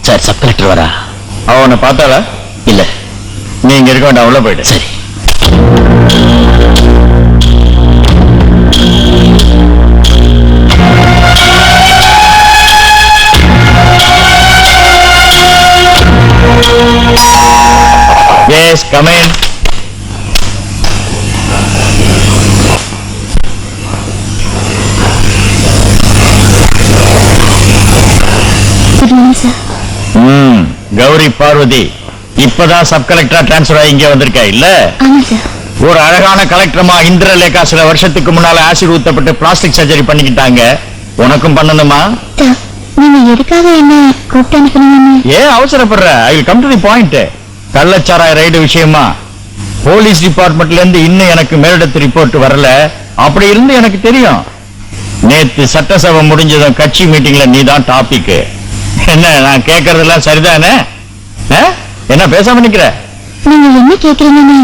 Sir, sub collector வரா. அவனை பார்த்தாளா? இல்ல. நீங்க இருக்க வேண்டாம், உள்ள போயிடு. சரி. Yes, come in. Good morning, sir. Gowri Parvati, இப்பதான் சப் கலெக்டரா டிரான்ஸ்பர் ஆகி இங்க வந்திருக்கா இல்ல? ஆமா சார். ஒரு அழகான கலெக்டரமா இந்திரலேகா சில வருஷத்துக்கு முன்னால ஆசிட் ஊத்தப்பட்டு பிளாஸ்டிக் சர்ஜரி பண்ணிக்கிட்டாங்க. உனக்கும் பண்ணணுமா? சார், நீங்க எதுக்காக என்ன கூப்பிட்டு அனுப்புனீங்க? ஏன் அவசரப்படுற? I will come to the point. கள்ளச்சாராய ரைடு விஷயமா போலீஸ் டிபார்ட்மெண்ட்ல இருந்து இன்னும் எனக்கு மேலிடத்து ரிப்போர்ட் வரல. அப்படி இருந்து எனக்கு தெரியும். நேத்து சட்டசபை முடிஞ்சதும் கட்சி மீட்டிங்ல நீதான் டாபிக். என்ன நான் கேட்கறதெல்லாம் சரிதானே? என்ன பேசாம நிக்கிற? நீங்க என்ன கேக்குறீங்கன்னு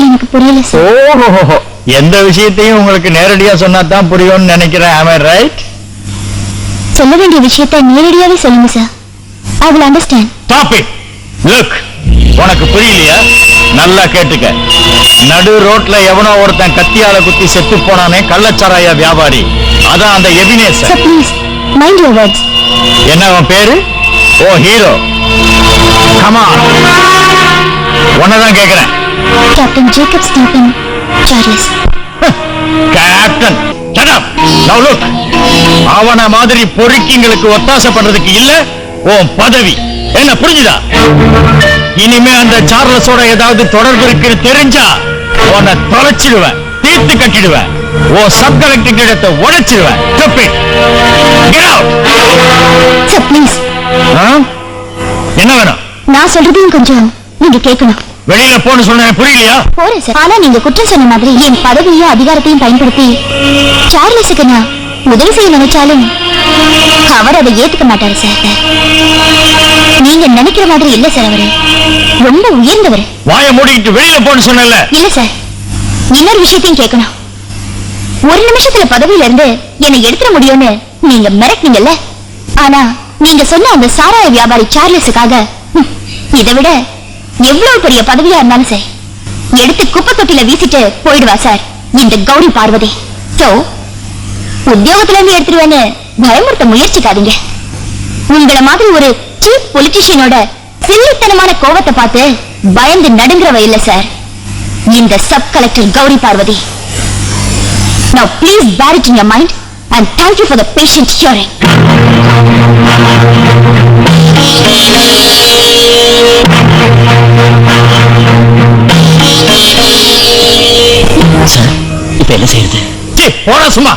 எனக்கு புரியல சார். ஓஹோ, எந்த விஷயத்தையும் உங்களுக்கு நேரடியா சொன்னா தான் புரியும்னு நினைக்கிறேன். am I right? சொல்ல வேண்டிய விஷயத்தை நேரடியாவே சொல்லுங்க sir. I will understand. Stop it. Look, உனக்கு புரியலையா? நல்லா கேட்டுக்க. நடு ரோட்ல எவனோ ஒருத்தன் கத்தியால குத்தி செத்து போனானே, கள்ளச்சாராய வியாபாரி. அதான் அந்த Ebenezer. Sir, please mind your words. என்ன அவன் பேரு? ஓ, ஹீரோ. Come on. உன்னதான் கேக்குறேன். Captain Jacob Stephen Charles. Captain, shut up. Now look. அவன மாதிரி பொறுக்கிங்களுக்கு ஒத்தாசை பண்றதுக்கு இல்ல உன் பதவி. என்ன புரிஞ்சுதா? இனிமே அந்த சார்லஸோட ஏதாவது தொடர்பு இருக்குன்னு தெரிஞ்சா உன்னை தொலைச்சிடுவேன், தீர்த்து கட்டிடுவேன். ஓ சப் கலெக்டர் இடத்தை உடைச்சிடுவேன். Get out. Sir, please. என்ன வேணும்? நான் சொல்றதையும் கொஞ்சம் நீங்க கேட்கணும். வெளியில போன்னு சொன்ன புரியலையா? போறேன் சார். ஆனா நீங்க குற்றம் சொன்ன மாதிரி என் பதவியையும் அதிகாரத்தையும் பயன்படுத்தி சார்லஸுக்கு நான் உதவி செய்ய நினைச்சாலும் அவர் அதை ஏத்துக்க மாட்டாரு சார். நீங்க நினைக்கிற மாதிரி இல்ல சார். அவரு ரொம்ப உயர்ந்தவர். வாயை மூடிக்கிட்டு வெளியில போன்னு சொன்னல? இல்ல சார், இன்னொரு விஷயத்தையும் கேட்கணும். ஒரு நிமிஷத்துல பதவியில இருந்து என்னை எடுத்துட முடியும்னு நீங்க மிரட்டினீங்கல்ல. ஆனா நீங்க சொன்ன அந்த சாராய வியாபாரி சார்லஸுக்காக இதை விட எவ்வளவு பெரிய பதவியா இருந்தாலும் சரி எடுத்து குப்பை தொட்டில வீசிட்டு போயிடுவா சார் இந்த கௌரி பார்வதி. சோ உத்தியோகத்துல இருந்து எடுத்துருவேன்னு பயமுறுத்த முயற்சிக்காதீங்க. உங்களை மாதிரி ஒரு சீப் பொலிட்டிஷியனோட சில்லித்தனமான கோவத்தை பார்த்து பயந்து நடுங்கிறவ இல்ல சார் இந்த sub collector Gowri Parvathi. Now please bear it in your mind and thank you for the patient hearing. Sir, இப்ப என்ன செய்யறது? போடா சும்மா.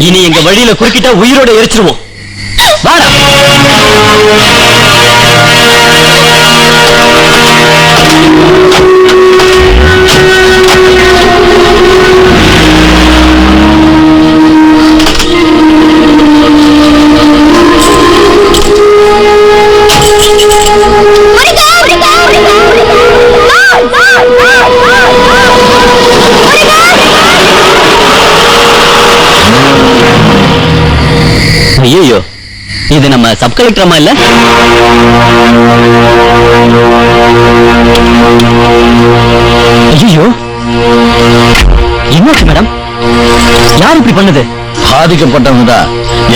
இனி எங்க வழியில குறுக்கிட்டா உயிரோட எரிச்சிருவோம். வாடா. ஐயோ, இது நம்ம சப் கலெக்டர் அம்மா இல்ல? ஐயோ, என்னாச்சு மேடம்? யார் இப்படி பண்ணது? பாதிக்கப்பட்டவங்க தான்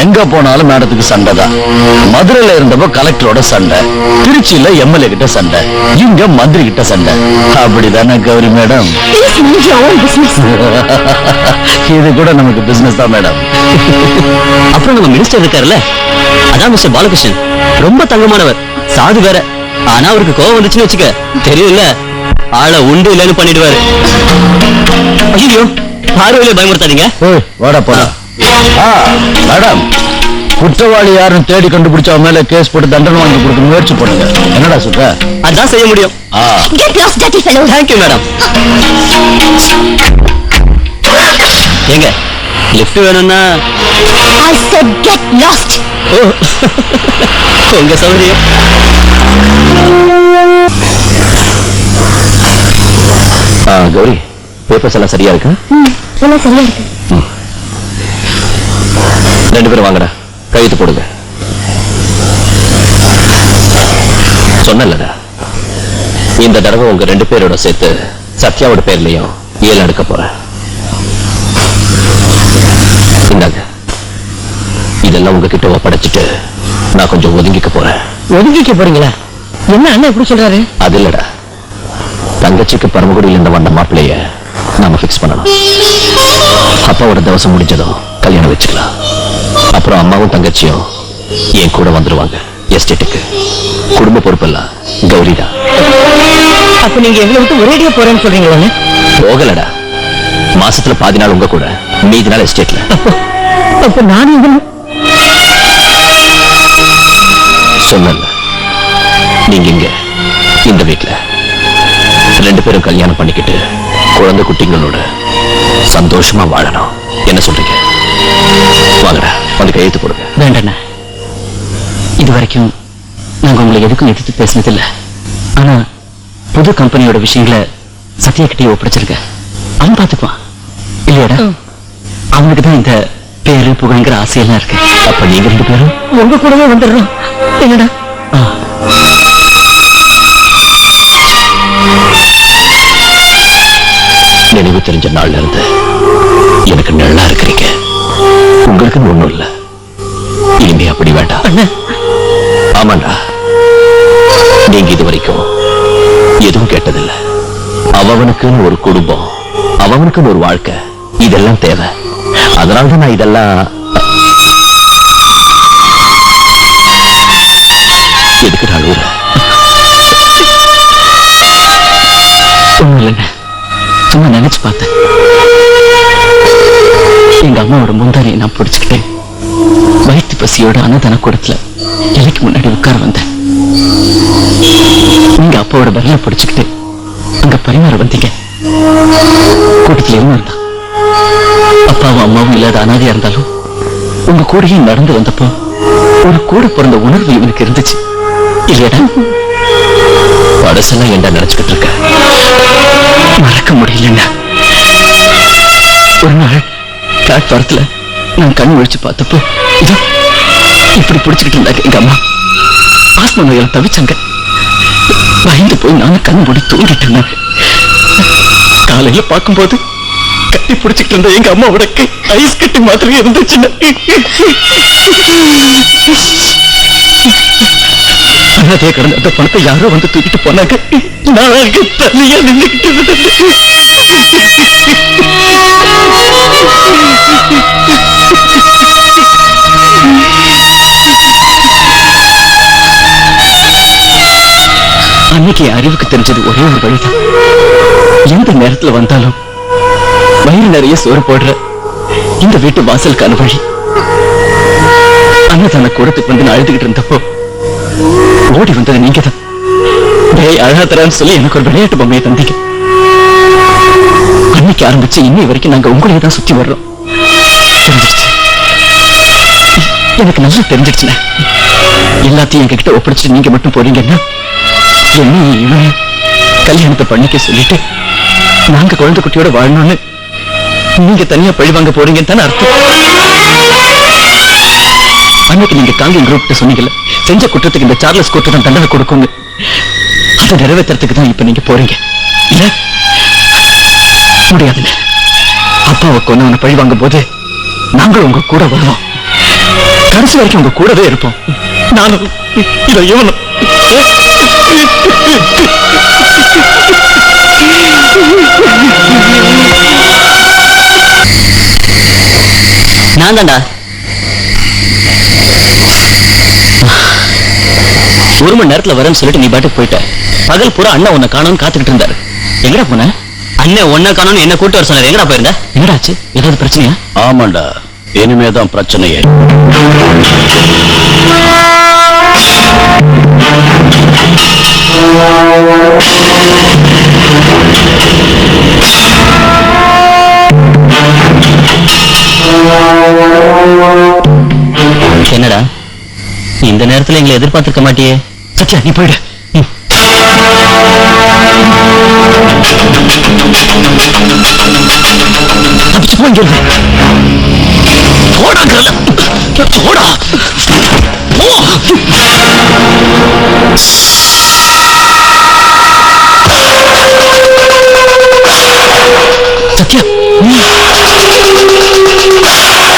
எங்க போனாலும் மேடத்துக்கு சண்டை தான். மதுரையில இருந்தப்போ கலெக்டரோட சண்டை, திருச்சியில எம்எல்ஏ கிட்ட சண்டை, இங்க மந்திரி கிட்ட சண்டை. அப்படிதானே கௌரி மேடம்? இது கூட நமக்கு பிசினஸ் தான் மேடம். அப்புறம் நம்ம மினிஸ்டர் இருக்காருல்ல, அதான் மிஸ்டர் பாலகிருஷ்ணன். ரொம்ப தங்கமானவர், சாது வேற. ஆனா அவருக்கு கோவம் வந்துச்சுன்னு வச்சுக்க, தெரியும்ல, ஆளை உண்டு இல்லைன்னு பண்ணிடுவாரு. ஐயோ, பார்வையிலே பயமுறுத்தாதீங்க. வாடா போடா. மேடம், குற்றவாளி யாரும் தேடி கண்டுபிடிச்ச மேல கேஸ் போட்டு தண்டனை வாங்கி கொடுக்க முயற்சி பண்ணுங்க. என்னடா சொல்ற? அதான் செய்ய முடியும். Thank you madam. எங்க லிஃப்ட் வேணும்னா உங்க சௌகரியம். கௌரி, பேப்பர்ஸ் எல்லாம் சரியா இருக்கு? எல்லாம் சரியா இருக்கு. ரெண்டு பேரும் வாங்கடா, கையெழுத்து போடுங்க. சொன்னலடா, இந்த தடவை உங்க ரெண்டு பேரோட சேர்த்து சத்யாவோட பேர்லயும் 7 எடுக்க போறேன். இந்தாங்க, இதெல்லாம் உங்ககிட்ட ஒப்படைச்சிட்டு நான் கொஞ்சம் ஒதுங்கிக்க போறேன். ஒதுங்கிக்க போறீங்களா? என்ன அண்ணன் எப்படி சொல்றாரு? அது இல்லடா, தங்கச்சிக்கு பரமக்குடியில் இருந்த வந்த மாப்பிள்ளைய நாம பிக்ஸ் பண்ணணும். அப்பாவோட தவசம் முடிஞ்சதும் கல்யாணம் வச்சுக்கலாம். அப்புறம் அம்மாவும் தங்கச்சியும் என் கூட வந்துருவாங்க எஸ்டேட்டுக்கு. குடும்ப பொறுப்பெல்லாம் கௌரிடா. அப்ப நீங்க எங்களை விட்டு ஒரேடியா போறேன்னு சொல்றீங்களா? போகலடா, மாசத்துல பாதி நாள் உங்க கூட, மீதி நாள் எஸ்டேட்ல. அப்ப நான் சொன்னல, நீங்க இங்க இந்த வீட்டுல ரெண்டு பேரும் கல்யாணம் பண்ணிக்கிட்டு குழந்தை குட்டிங்களோட சந்தோஷமா வாழணும். என்ன சொல்றீங்க? வாங்கடா, வந்து கையெழுத்து போடுங்க. வேண்டாண்ணா, இது வரைக்கும் நாங்க உங்களை எதுக்கும் எதிர்த்து பேசினதில்லை. ஆனா புது கம்பெனியோட விஷயங்களை சத்யா கிட்டே ஒப்படைச்சிருக்க. அவன் பார்த்துக்குவான் இல்லையாடா? அவனுக்கு தான் இந்த பேரு புகழ்ங்கிற ஆசையெல்லாம் இருக்கு. அப்ப நீங்க ரெண்டு பேரும் உங்க கூடவே வந்துடுறோம். என்னடா? நினைவு தெரிஞ்ச நாள்ல இருந்து எனக்கு நல்லா இருக்கிறீங்க. உங்களுக்கு ஒண்ணும் இல்ல, இனிமே அப்படி வேண்டாம். ஆமாண்டா, நீங்க இது வரைக்கும் எதுவும் கேட்டதில்லை. அவனுக்குன்னு ஒரு குடும்பம், அவனுக்குன்னு ஒரு வாழ்க்கை, இதெல்லாம் தேவை. அதனால்தான் நான் இதெல்லாம் எதுக்கு அழுவுற? ஒண்ணும் இல்லைங்க, சும்மா நினைச்சு பார்த்தேன். எங்க அம்மாவோட முந்தாரியை நான் பிடிச்சுக்கிட்டேன். வயிற்று பசியோட அன்னதான கூடத்துல எனக்கு முன்னாடி உட்கார வந்தேன். நீங்க அப்பாவோட பரல பிடிச்சுக்கிட்டு அங்க பரிமாற வந்தீங்க. கூட்டத்துல இருந்து இருந்தா அப்பாவும் அம்மாவும் இல்லாத அனாதையா இருந்தாலும் உங்க கூடயே நடந்து வந்தப்போ ஒரு கூட பிறந்த உணர்வு இவனுக்கு இருந்துச்சு இல்லையடா? படசெல்லாம் என்ன நினைச்சுக்கிட்டு இருக்க? மறக்க முடியலங்க. ஒரு நாள் பிளாட்பாரத்துல நான் கண் முழிச்சு பார்த்தப்போ இதோ இப்படி பிடிச்சுக்கிட்டு இருந்தாங்க எங்க அம்மா. ஆஸ்மா நோயால தவிச்சாங்க. பயந்து போய் நானும் கண் மூடி தூங்கிட்டு இருந்தேன். காலையில பார்க்கும்போது கட்டி பிடிச்சிட்டு இருந்த எங்க அம்மாவோட ஐஸ் கட்டி மாதிரி இருந்துச்சு. அதே கடந்த அந்த பணத்தை யாரோ வந்து தூக்கிட்டு போனாங்க. நான் தனியா நின்றுகிட்டு அன்னைக்கு அறிவுக்கு தெரிஞ்சது ஒரே ஒரு வழிதான். எந்த நேரத்துல வந்தாலும் வயிறு நிறைய சோறு போடுற இந்த வீட்டு வாசலுக்கான வழி. அன்னதான கூடத்துக்கு வந்து நான் அழுதுகிட்டு இருந்தப்போ ஓடி வந்தது நீங்க தான். அழாதரான்னு சொல்லி எனக்கு ஒரு விளையாட்டு பொம்மையை தந்தீங்க. அன்னைக்கு ஆரம்பிச்சு இன்னை வரைக்கும் நாங்க உங்களையே தான் சுத்தி வர்றோம். தெரிஞ்சிருச்சு, எனக்கு நல்லா தெரிஞ்சிருச்சுண்ணே. எல்லாத்தையும் எங்ககிட்ட ஒப்படைச்சிட்டு நீங்க மட்டும் போறீங்கன்னா என்ன இவன் கல்யாணத்தை பண்ணிக்க சொல்லிட்டு நாங்க குழந்தை குட்டியோட வாழணும்னு நீங்க தனியா பழி வாங்க போறீங்கன்னு தானே அர்த்தம். அன்னைக்கு நீங்க காங்கிங் குரூப் சொன்னீங்கல்ல, செஞ்ச குற்றத்துக்கு இந்த சார்லஸ் கோர்ட்டு தான் தண்டனை கொடுக்குங்க. அதை நிறைவேற்றுறதுக்கு தான் இப்ப நீங்க போறீங்க இல்ல? முடியாதுன்னு அப்பாவை கொண்டு பழி வாங்கும் போது நாங்களும் உங்க கூட வருவோம். கடைசி வரைக்கும் உங்க கூடவே இருப்போம். நானும் இதை இவனும். நான் தான்டா. ஒரு மணி நேரத்துல வரேன்னு சொல்லிட்டு நீ பாட்டுக்கு போயிட்ட. பகல் பூரா அண்ணா உன்னை காணோம்னு காத்துக்கிட்டு இருந்தாரு. எங்கடா போன? அண்ணன் உன்னை காணோம்னு என்ன கூட்டு வர சொன்னாரு. எங்கடா போயிருந்த? என்னடாச்சு? ஏதாவது பிரச்சனையா? ஆமாண்டா, இனிமேதான் பிரச்சனையே. என்னடா இந்த நேரத்துல எங்களை எதிர்பார்த்திருக்க மாட்டியே? சத்யா, நீ போயிடு. தப்பிச்சு போங்க. போடாங்கல்ல, போடா. போ. சத்யா, ஏய்!